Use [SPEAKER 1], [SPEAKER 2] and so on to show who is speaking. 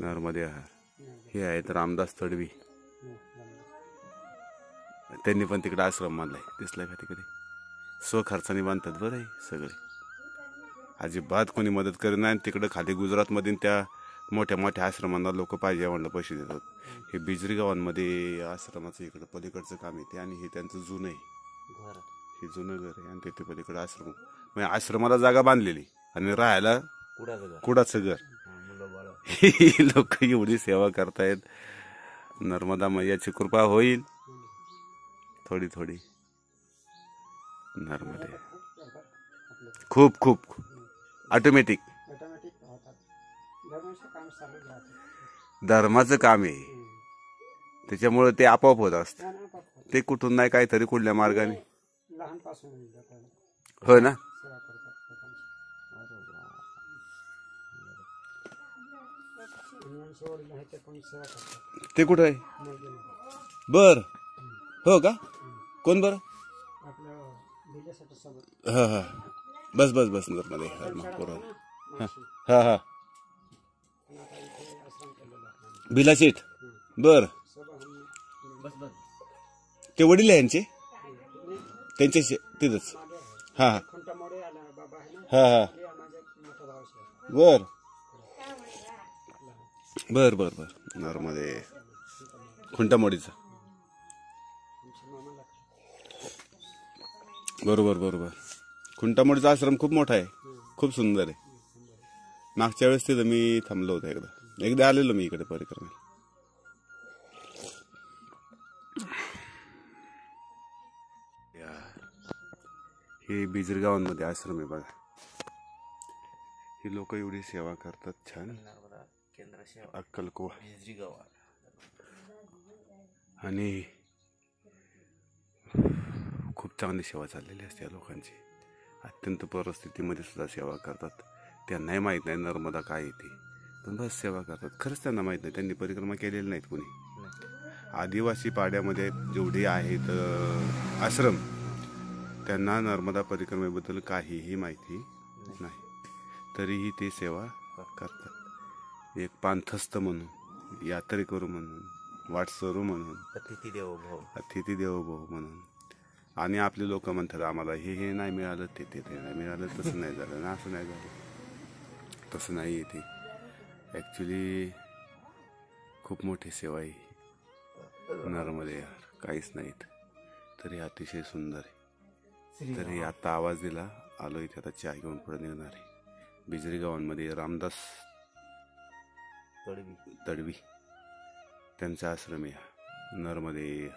[SPEAKER 1] नर्मदे हे आहेत रामदास तडवी. त्यांनी पण तिकडे आश्रम बांधलाय, दिसलाय का तिकडे? स्वखर्चाने बांधतात बरं आहे सगळे, अजिबात कोणी मदत करत नाही. तिकडे खाली गुजरातमध्ये त्या मोठ्या मोठ्या आश्रमांना लोक पाहिजे म्हणलं पैसे देतात. हे बिजरी गावांमध्ये आश्रमाचं इकडं पलीकडचं काम येते आणि हे त्यांचं जुनं आहे, हे जुनं घर आहे आणि तिथे पलीकडे आश्रम, म्हणजे आश्रमाला जागा बांधलेली आणि राहायला कुडाचं घर. ही लोक एवढी सेवा करतायत. नर्मदा मैयाची कृपा होईल थोडी थोडी. नर्मदे खूप खूप ऑटोमॅटिक धर्माचं काम आहे, त्याच्यामुळे ते आपोआप होत असत. ते कुठून नाही काहीतरी कुठल्या मार्गाने. हो ना. ते कुठं आहे? बर हो का? कोण बर? हा हा बस बस बस नर्मदे. हा हा भिला शेठ. बर ते वडील आहे यांचे, त्यांचे तिथंच. हा हा हा बर बर बर बर. नर्मदे खुंटामोडीचा. बरोबर बरोबर. खुंटामोडीचा आश्रम खूप मोठा आहे, खूप सुंदर आहे. मागच्या वेळेस तिथं मी थांबलो होतो, एकदा आलेलो मी इकडे परिक्रमेला. हे बिजरी गावांमध्ये आश्रम आहे बघा. ही लोक एवढी सेवा करतात. छान. अक्कलकोवा आणि खूप चांगली सेवा चाललेली असते या लोकांची. अत्यंत परिस्थितीमध्ये सुद्धा सेवा करतात. त्यांनाही माहीत नाही नर्मदा काय येते, पण बस सेवा करतात. खरंच त्यांना माहीत नाही, त्यांनी परिक्रमा केलेली नाहीत कोणी. आदिवासी पाड्यामध्ये जेवढे आहेत आश्रम, त्यांना नर्मदा परिक्रमेबद्दल काहीही माहिती नाही, तरीही ते सेवा करतात. एक पांथस्थ म्हणून, यात्रेकरू म्हणून, वाटसरू म्हणून, अतिथी देवो भव म्हणून. आणि आपले लोक म्हणतात आम्हाला हे नाही मिळालं, ते नाही मिळालं, तसं नाही झालं ना, असं नाही झालं, तसं नाही येते. ॲक्च्युली खूप मोठी सेवा आहे नर्मदे. काहीच नाहीत तरी अतिशय सुंदर आहे. तरी आता आवाज दिला, आलो इथे. आता चहा घेऊन पुढे निघणार आहे. बिजरी गावांमध्ये रामदास तडवी त्यांचा आश्रम आहे नर्मदे.